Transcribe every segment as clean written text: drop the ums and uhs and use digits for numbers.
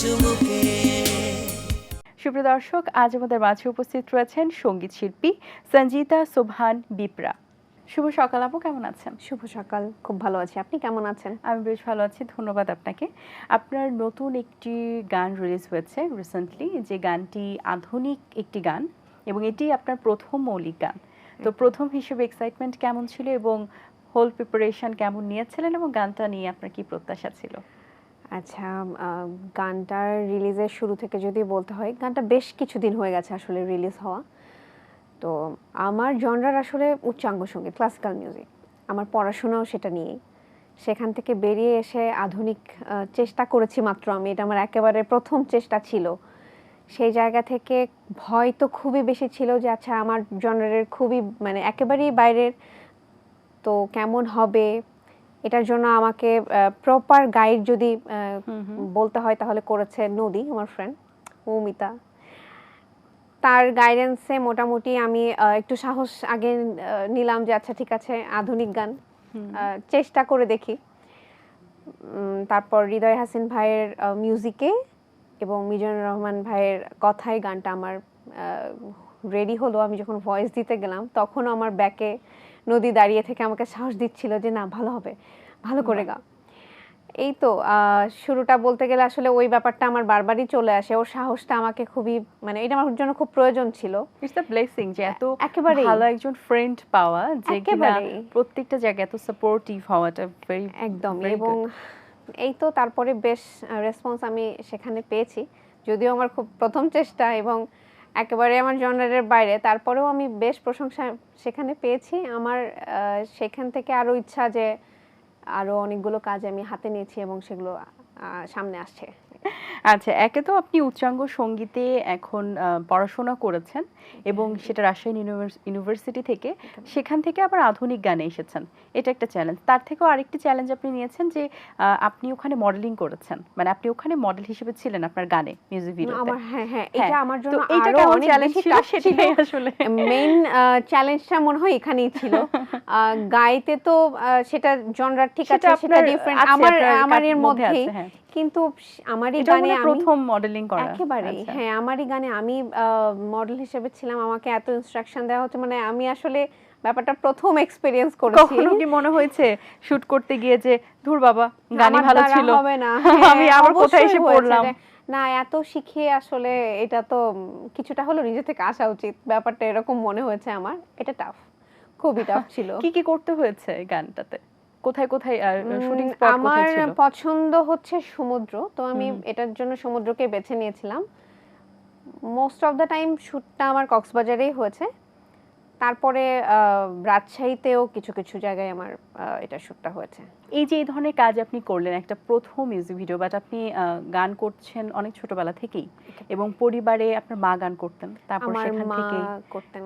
চুমুকে। সুপ্রিয় দর্শক, আজ আমাদের মাঝে উপস্থিত রয়েছেন সঙ্গীত শিল্পী সঞ্জিতা সুবহান বিপ্রা। শুভ সকাল আপু, কেমন আছেন? শুভ সকাল, খুব ভালো আছি। আপনি কেমন আছেন? আমি বেশ ভালো আছি, ধন্যবাদ আপনাকে। আপনার নতুন একটি গান রিলিজ হয়েছে রিসেন্টলি, যে গানটি আধুনিক একটি গান এবং এটি আপনার প্রথম মৌলিক গান। তো প্রথম হিসেবে এক্সাইটমেন্ট কেমন ছিল এবং হোল প্রিপারেশন কেমন নিয়েছিলেন এবং গানটা নিয়ে আপনার কি প্রত্যাশা ছিল? আচ্ছা, গানটার রিলিজের শুরু থেকে যদি বলতে হয়, গানটা বেশ কিছুদিন হয়ে গেছে আসলে রিলিজ হওয়া। তো আমার জনরার আসলে উচ্চাঙ্গ সঙ্গীত, ক্লাসিক্যাল মিউজিক। আমার পড়াশোনাও সেটা নিয়েই। সেখান থেকে বেরিয়ে এসে আধুনিক চেষ্টা করেছি মাত্র আমি। এটা আমার একেবারে প্রথম চেষ্টা ছিল। সেই জায়গা থেকে ভয় তো খুবই বেশি ছিল যে আচ্ছা আমার জনরারের খুবই মানে একেবারেই বাইরের, তো কেমন হবে। এটার জন্য আমাকে প্রপার গাইড যদি বলতে হয় তাহলে করেছে নদী, আমার ফ্রেন্ড মৌমিতা। তার গাইডেন্সে মোটামুটি আমি একটু সাহস আগে নিলাম যে আচ্ছা ঠিক আছে, আধুনিক গান চেষ্টা করে দেখি। তারপর হৃদয় হাসিন ভাইয়ের মিউজিকে এবং মিজানুর রহমান ভাইয়ের কথায় গানটা আমার রেডি হলো। আমি যখন ভয়েস দিতে গেলাম তখন আমার ব্যাকে নদী দাঁড়িয়ে থেকে আমাকে সাহস দিচ্ছিল যে না, ভালো হবে, ভালো করে গা। এই তো শুরুটা বলতে গেলে আসলে ওই ব্যাপারটা আমার বারবারই চলে আসে। ওর সাহসটা আমাকে খুবই মানে এটা আমার জন্য খুব প্রয়োজন ছিল। ইটস আ ব্লেসিং যে এত একেবারে ভালো একজন ফ্রেন্ড পাওয়া, যে কিনা প্রত্যেকটা জায়গায় এত সাপোর্টিভ হওয়াটা ভেরি একদম। এবং এই তো তারপরে বেশ রেসপন্স আমি সেখানে পেয়েছি, যদিও আমার খুব প্রথম চেষ্টা এবং একেবারে আমার জনারের বাইরে, তারপরেও আমি বেশ প্রশংসা সেখানে পেয়েছি। আমার সেখান থেকে আরও ইচ্ছা যে আরও অনেকগুলো কাজ আমি হাতে নিয়েছি এবং সেগুলো সামনে আসছে। আচ্ছা, একে তো আপনি উচ্চাঙ্গ সঙ্গীতে এখন পড়াশোনা করেছেন এবং সেটা রাজশাহী ইউনিভার্সিটি থেকে, সেখান থেকে আবার আধুনিক গানে এসেছেন। এটা একটা চ্যালেঞ্জ। তার থেকেও আরেকটি চ্যালেঞ্জ আপনি নিয়েছেন যে আপনি ওখানে মডেলিং করেছেন, মানে আপনি ওখানে মডেল হিসেবে ছিলেন আপনার গানে, মিউজিক ভিডিওতে। আমার হ্যাঁ এটা আমার জন্য আরো অনেক চ্যালেঞ্জ ছিল। সেটাই আসলে মেইন চ্যালেঞ্জটা মনে হয় এখানেই ছিল। গাইতে তো সেটা জনরার ঠিক আছে, সেটা ডিফারেন্ট আমার এর মধ্যেই, কিন্তু আমারই গানে আমি প্রথম মডেলিং করা একেবারে হ্যাঁ আমারই গানে আমি মডেল হিসেবে ছিলাম। আমাকে এত ইনস্ট্রাকশন দেওয়া হচ্ছে, মানে আমি আসলে ব্যাপারটা প্রথম এক্সপেরিয়েন্স করেছি। কখনো কি মনে হয়েছে শুট করতে গিয়ে যে ধুর বাবা, গানই ভালো ছিল, হবে না, আমি আবার কোথায় এসে পড়লাম? না, এত শিখিয়ে আসলে এটা তো কিছুটা হলো নিজে থেকে আসা উচিত, ব্যাপারটা এরকম মনে হয়েছে আমার। এটা টাফ, খুবই টাফ ছিল। কি কি করতে হয়েছে গানটাতে? কোথায় কোথায় শুটিং স্পট কোথায় ছিল? আমার পছন্দ হচ্ছে সমুদ্র, তো আমি এটার জন্য সমুদ্রকে বেছে নিয়েছিলাম। মোস্ট অফ দ্য টাইম শুটটা আমার কক্সবাজারেই হয়েছে। তারপরে রাজশাহীতেও কিছু কিছু জায়গায় আমার এটা শুটটা হয়েছে। এই যে এই ধরনের কাজ আপনি করলেন, একটা প্রথম মিউজিক ভিডিও, বাট আপনি গান করছেন অনেক ছোটবেলা থেকেই এবং পরিবারে আপনার মা গান করতেন, তারপর সেখান থেকে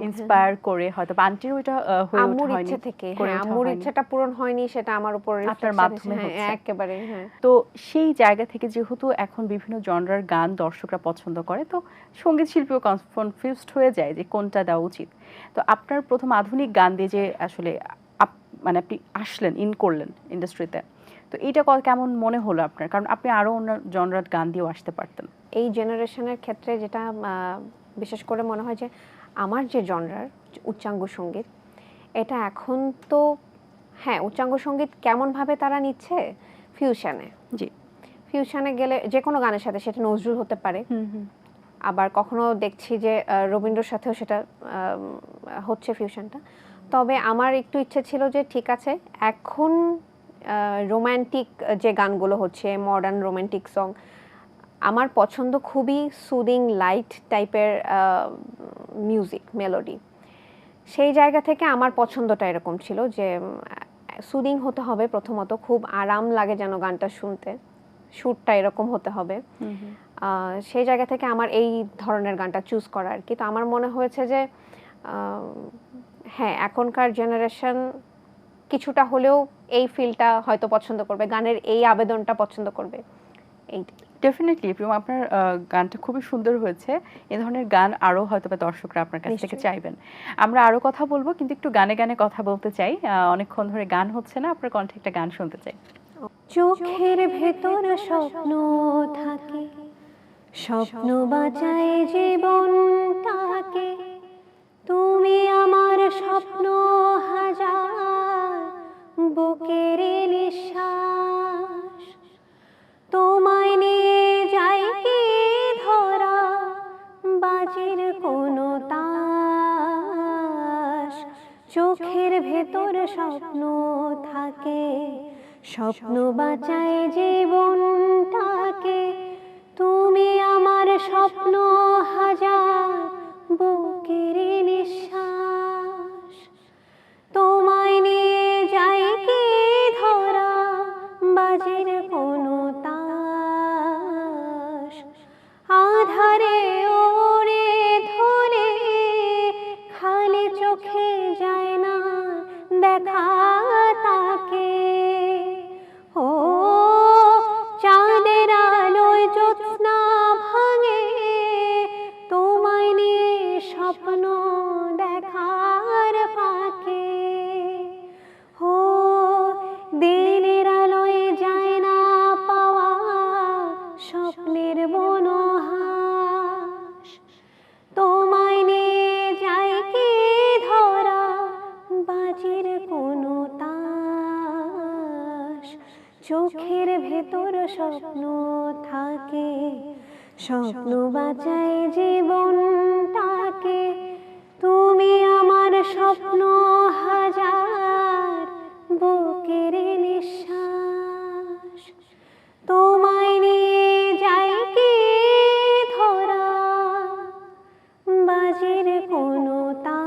ইন্সপায়ার করে হয়তো আন্টির ওইটা হয়ে ওঠা হয়নি, আম্মুর ইচ্ছে থেকে, আম্মুর ইচ্ছাটা পূরণ হয়নি, সেটা আমার উপর আপনার মাধ্যমে হচ্ছে একেবারে। হ্যাঁ, তো সেই জায়গা থেকে যেহেতু এখন বিভিন্ন জনরার গান দর্শকরা পছন্দ করে, তো সঙ্গীত শিল্পীও কনফিউজড হয়ে যায় যে কোনটা দেওয়া উচিত। তো আপনার প্রথম আধুনিক গান দিয়ে যে আসলে মানে আপনি আসলেন, ইন করলেন ইন্ডাস্ট্রিতে, তো এইটা কেমন মনে হলো আপনার? কারণ আপনি আরো অন্য জনরার গান দিয়েও আসতে পারতেন। এই জেনারেশনের ক্ষেত্রে যেটা বিশেষ করে মনে হয় যে আমার যে জনরার উচ্চাঙ্গ সঙ্গীত, এটা এখন তো হ্যাঁ উচ্চাঙ্গ সঙ্গীত কেমনভাবে তারা নিচ্ছে ফিউশনে। জি, ফিউশনে গেলে যে কোনো গানের সাথে, সেটা নজরুল হতে পারে, আবার কখনো দেখছি যে রবীন্দ্রর সাথেও সেটা হচ্ছে ফিউশনটা। তবে আমার একটু ইচ্ছে ছিল যে ঠিক আছে, এখন রোম্যান্টিক যে গানগুলো হচ্ছে, মডার্ন রোম্যান্টিক সং, আমার পছন্দ খুবই সুদিং লাইট টাইপের মিউজিক মেলোডি। সেই জায়গা থেকে আমার পছন্দটা এরকম ছিল যে সুদিং হতে হবে প্রথমত, খুব আরাম লাগে যেন গানটা শুনতে, সুরটা এরকম হতে হবে। সেই জায়গা থেকে আমার এই ধরনের গানটা চুজ করা আর কি। তো আমার মনে হয়েছে যে হ্যাঁ এখনকার জেনারেশন কিছুটা হলেও এই ফিলটা হয়তো পছন্দ করবে, গানের এই আবেদনটা পছন্দ করবে। এই ডেফিনেটলি আপনার গানটা খুবই সুন্দর হয়েছে। এই ধরনের গান আরো হয়তো বা দর্শকরা আপনার কাছ থেকে চাইবেন। আমরা আরো কথা বলবো, কিন্তু একটু গানে গানে কথা বলতে চাই। অনেকক্ষণ ধরে গান হচ্ছে না, আপনার কণ্ঠে একটা গান শুনতে চাই। চোখের ভেতর স্বপ্ন থাকে, স্বপ্ন বাঁচায় জীবনটাকে, তুমি আমার স্বপ্ন হাজার, বুকের নিঃশ্বাস। তোমায় নিয়ে যাই কি ধরা, বাজির কোনো তাস, চোখের ভেতর স্বপ্ন থাকে। স্বপ্ন বাঁচায় জীবনটাকে, তুমি আমার স্বপ্ন হাজার, বুকের নিঃশ্বাস। তোমায় নিয়ে যাই কি ধরা, বাজির কোনো তাস, আধারে ওরে ধরে, খালি চোখে যায় না দেখা তাকে। ও চাঁদের আলোয় জ্যোৎস্না ভাঙে, তোমায় নিয়ে স্বপ্ন দেখার পাকে। ও দিনের আলোয় যায় না পাওয়া স্বপ্নের বনহাস, তোমায় নিয়ে যাই কি ধরা, বাজির কোনো তাস, চোখের ভেতর স্বপ্ন থাকে। স্বপ্ন বাঁচায় জীবনটাকে, তুমি আমার স্বপ্ন হাজার, বুকের নিঃশ্বাস। তোমায় নিয়ে যাই কি ধরা, বাজির কোনো তাস।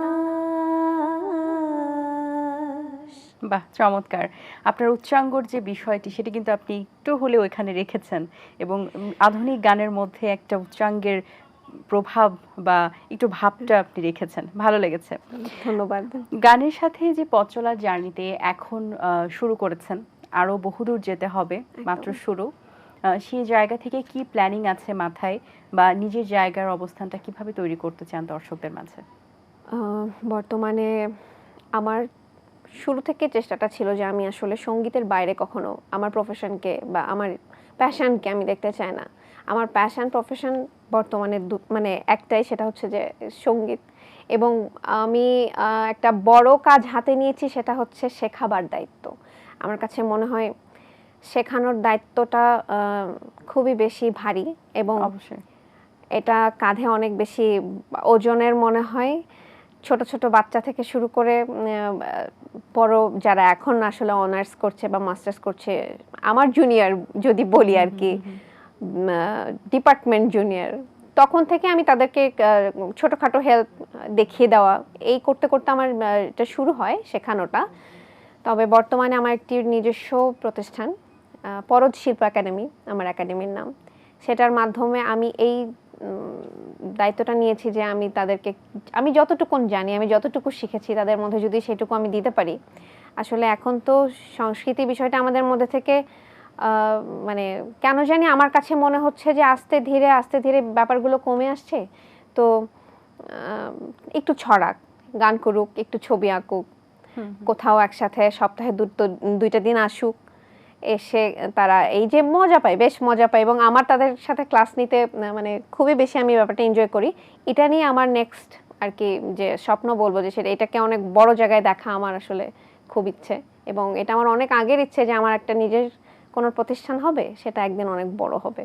বাহ, চমৎকার! আপনার উচ্চাঙ্গর যে বিষয়টি সেটি কিন্তু আপনি একটু হলেও এখানে রেখেছেন এবং আধুনিক গানের মধ্যে একটা উচ্চাঙ্গের প্রভাব বা একটু ভাবটা আপনি রেখেছেন, ভালো লেগেছে। ধন্যবাদ। গানের সাথে যে পথ চলার জার্নিতে এখন শুরু করেছেন, আরো বহুদূর যেতে হবে, মাত্র শুরু। সেই জায়গা থেকে কি প্ল্যানিং আছে মাথায়, বা নিজের জায়গার অবস্থানটা কিভাবে তৈরি করতে চান দর্শকদের মাঝে? বর্তমানে আমার শুরু থেকে চেষ্টাটা ছিল যে আমি আসলে সঙ্গীতের বাইরে কখনো আমার প্রফেশনকে বা আমার প্যাশনকে আমি দেখতে চাই না। আমার প্যাশন প্রফেশন বর্তমানে মানে একটাই, সেটা হচ্ছে যে সঙ্গীত। এবং আমি একটা বড় কাজ হাতে নিয়েছি, সেটা হচ্ছে শেখাবার দায়িত্ব। আমার কাছে মনে হয় শেখানোর দায়িত্বটা খুবই বেশি ভারী, এবং অবশ্যই। এটা কাঁধে অনেক বেশি ওজনের মনে হয়। ছোট ছোট বাচ্চা থেকে শুরু করে বড় যারা এখন আসলে অনার্স করছে বা মাস্টার্স করছে, আমার জুনিয়র যদি বলি আর কি, ডিপার্টমেন্ট জুনিয়র, তখন থেকে আমি তাদেরকে ছোটোখাটো হেল্প দেখিয়ে দেওয়া, এই করতে করতে আমার এটা শুরু হয় শেখানোটা। তবে বর্তমানে আমার একটি নিজস্ব প্রতিষ্ঠান, পরজ শিল্প একাডেমি আমার একাডেমির নাম। সেটার মাধ্যমে আমি এই দায়িত্বটা নিয়েছি যে আমি তাদেরকে, আমি যতটুকু জানি, আমি যতটুকু শিখেছি, তাদের মধ্যে যদি সেটুকু আমি দিতে পারি। আসলে এখন তো সংস্কৃতি বিষয়টা আমাদের মধ্যে থেকে মানে কেন জানি আমার কাছে মনে হচ্ছে যে আস্তে ধীরে ব্যাপারগুলো কমে আসছে। তো একটু ছড়াক, গান করুক, একটু ছবি আঁকুক, কোথাও একসাথে সপ্তাহে দুইটা দিন আসুক, এসে তারা এই যে মজা পায়, বেশ মজা পায়, এবং আমার তাদের সাথে ক্লাস নিতে মানে খুবই বেশি আমি ব্যাপারটা এনজয় করি। এটা নিয়ে আমার নেক্সট আর কি যে স্বপ্ন বলবো, যে সেটা এটাকে অনেক বড় জায়গায় দেখা আমার আসলে খুব ইচ্ছে, এবং এটা আমার অনেক আগের ইচ্ছে যে আমার একটা নিজের কোনো প্রতিষ্ঠান হবে, সেটা একদিন অনেক বড় হবে।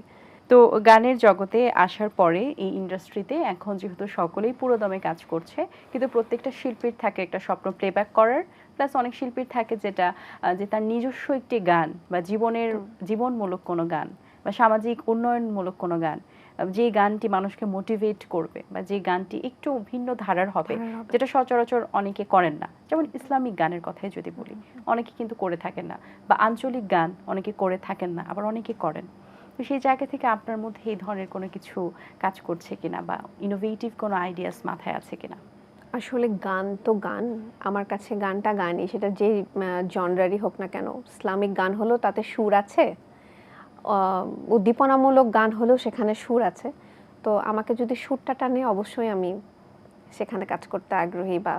তো গানের জগতে আসার পরে এই ইন্ডাস্ট্রিতে এখন যেহেতু সকলেই পুরোদমে কাজ করছে, কিন্তু প্রত্যেকটা শিল্পীর থাকে একটা স্বপ্ন প্লেব্যাক করার, প্লাস অনেক শিল্পীর থাকে যেটা যে তার নিজস্ব একটি গান বা জীবনমূলক কোনো গান বা সামাজিক উন্নয়নমূলক কোনো গান, যে গানটি মানুষকে মোটিভেট করবে বা যে গানটি একটু ভিন্ন ধারার হবে, যেটা সচরাচর অনেকে করেন না। যেমন ইসলামিক গানের কথাই যদি বলি, অনেকে কিন্তু করে থাকেন না, বা আঞ্চলিক গান অনেকে করে থাকেন না, আবার অনেকে করেন। তো সেই জায়গা থেকে আপনার মধ্যে এই ধরনের কোনো কিছু কাজ করছে কিনা, বা ইনোভেটিভ কোনো আইডিয়াস মাথায় আছে কিনা? আসলে গান তো গান, আমার কাছে গানটা গানই, সেটা যে জনরারই হোক না কেন। ইসলামিক গান হলো তাতে সুর আছে, উদ্দীপনামূলক গান হলেও সেখানে সুর আছে। তো আমাকে যদি সুরটা টানে, অবশ্যই আমি সেখানে কাজ করতে আগ্রহী, বা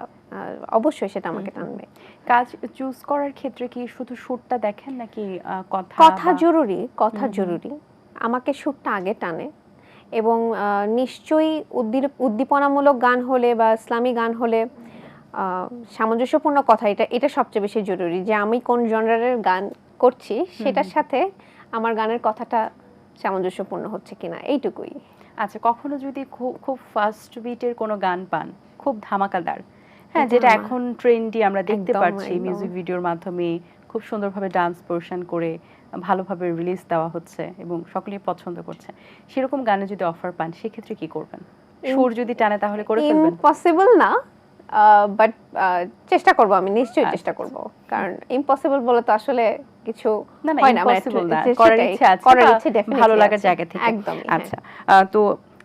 অবশ্যই সেটা আমাকে টানবে। কাজ চুজ করার ক্ষেত্রে কি শুধু সুরটা দেখেন, নাকি কথা জরুরি, কথা জরুরি। আমাকে সুরটা আগে টানে, এবং নিশ্চয়ই উদ্দীপনামূলক গান হলে বা ইসলামী গান হলে সামঞ্জস্যপূর্ণ কথা, এটা সবচেয়ে বেশি জরুরি, যে আমি কোন জনরারের গান করছি সেটার সাথে আমার গানের কথাটা সামঞ্জস্যপূর্ণ হচ্ছে কিনা, এইটুকুই। আচ্ছা, কখনো যদি খুব খুব ফাস্ট বিটের কোনো গান পান, খুব ধামাকাদার, হ্যাঁ, যেটা এখন ট্রেন্ডি, আমরা দেখতে পাচ্ছি মিউজিক ভিডিওর মাধ্যমে খুব সুন্দরভাবে ডান্স পোরশন করে ভালোভাবে রিলিজ দেওয়া হচ্ছে এবং সকলেই পছন্দ করছে, সেরকম গানে যদি অফার পান সেক্ষেত্রে কি করবেন? সুর যদি টানে তাহলে করে ফেলবেন? ইম্পসিবল না, বাট চেষ্টা করব, আমি নিশ্চয়ই চেষ্টা করব, কারণ ইম্পসিবল বলে তো আসলে কিছু হয় না, ইম্পসিবল না, করার ইচ্ছা আছে, করার ইচ্ছে ডেফিনেটলি ভালো লাগার জায়গা থেকে। একদম। আচ্ছা, তো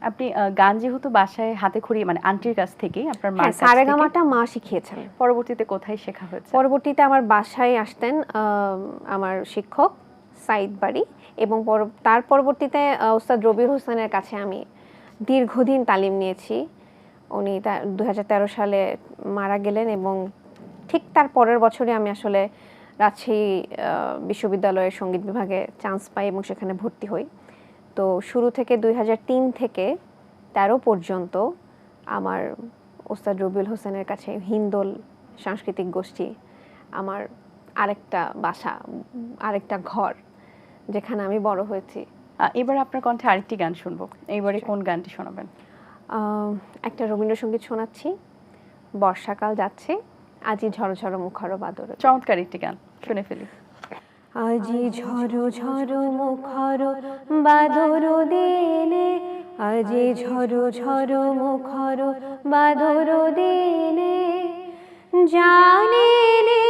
আপনি গান যেহেতু বাসায় হাতে খড়ি, মানে আন্টির কাছ থেকেই, আপনার মার কাছ থেকে, সারেগামাটা মা শিখিয়েছেন। পরবর্তীতে কোথায় শেখা হয়েছে? পরবর্তীতে আমার বাসায় আসতেন আমার শিক্ষক সাইদ বাড়ি, এবং তার পরবর্তীতে ওস্তাদ রবিউল হোসেনের কাছে আমি দীর্ঘদিন তালিম নিয়েছি। উনি 2013 সালে মারা গেলেন, এবং ঠিক তার পরের বছরই আমি আসলে রাজশাহী বিশ্ববিদ্যালয়ের সঙ্গীত বিভাগে চান্স পাই এবং সেখানে ভর্তি হই। তো শুরু থেকে 2003 থেকে 13 পর্যন্ত আমার ওস্তাদ রবিউল হোসেনের কাছে হিন্দোল সাংস্কৃতিক গোষ্ঠী আমার আরেকটা বাসা, আরেকটা ঘর, যেখানে আমি বড় হয়েছি। এবার আপনার কণ্ঠে আরেকটি গান শুনবো, এইবারে কোন গানটি শোনাবেন? একটা রবীন্দ্রসঙ্গীত শোনাচ্ছি, বর্ষাকাল যাচ্ছে, আজি ঝড়ো ঝড়ো মুখর বাদর। চমৎকার একটি গান, শুনে ফেলি। আজি ঝড়ো ঝড়ো মুখর বাদর দিনে, আজি ঝড়ো ঝড়ো মুখর বাদর দিনে, জানি নে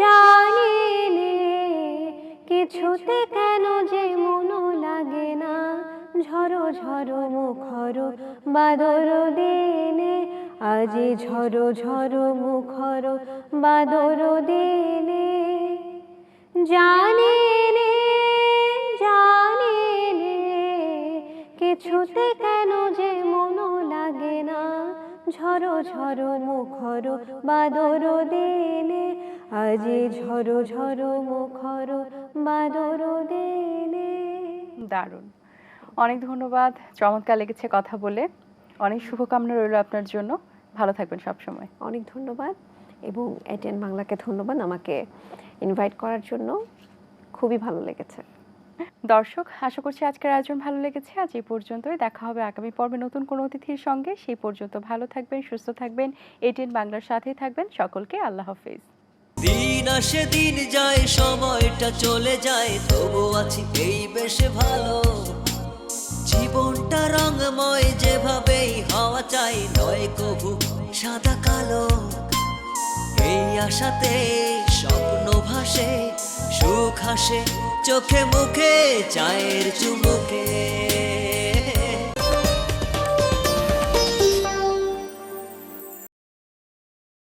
জানি নে কিছুতে কেন যে মন লাগে না, ঝড়ো ঝড়ো মুখর বাদর দিনে, আজি ঝড়ো ঝড়ো মুখর বাদর দিনে, জানি নে কিছুতে কেন যে মন লাগে না, ঝড়ো ঝড়ো মুখর বাদর দিনে, আজি ঝড়ো ঝড়ো মুখর বাদর দিনে। দারুণ, অনেক ধন্যবাদ, চমৎকার লেগেছে কথা বলে, অনেক শুভকামনা রইল আপনার জন্য, ভালো থাকবেন সব সময়। অনেক ধন্যবাদ, এবং এটিএন বাংলাকে ধন্যবাদ আমাকে ইনভাইট করার জন্য, খুবই ভালো লেগেছে। দর্শক, আশা করছি আজকের আয়োজন ভালো লেগেছে। আজ এই পর্যন্তই, দেখা হবে আগামী পর্বে নতুন কোনো অতিথির সঙ্গে। সেই পর্যন্ত ভালো থাকবেন, সুস্থ থাকবেন, এটিএন বাংলার সাথেই থাকবেন। সকলকে আল্লাহ হাফেজ। দিন আসে দিন যায়, সময়টা চলে যায়, তবু আছি এই বেশ ভালো। জীবনটা রঙময়, যেভাবেই হওয়া চাই, নয় কভু সাদা কালো। এই আশাতে স্বপ্ন ভাসে, সুখ হাসে চোখে মুখে, চায়ের চুমুকে।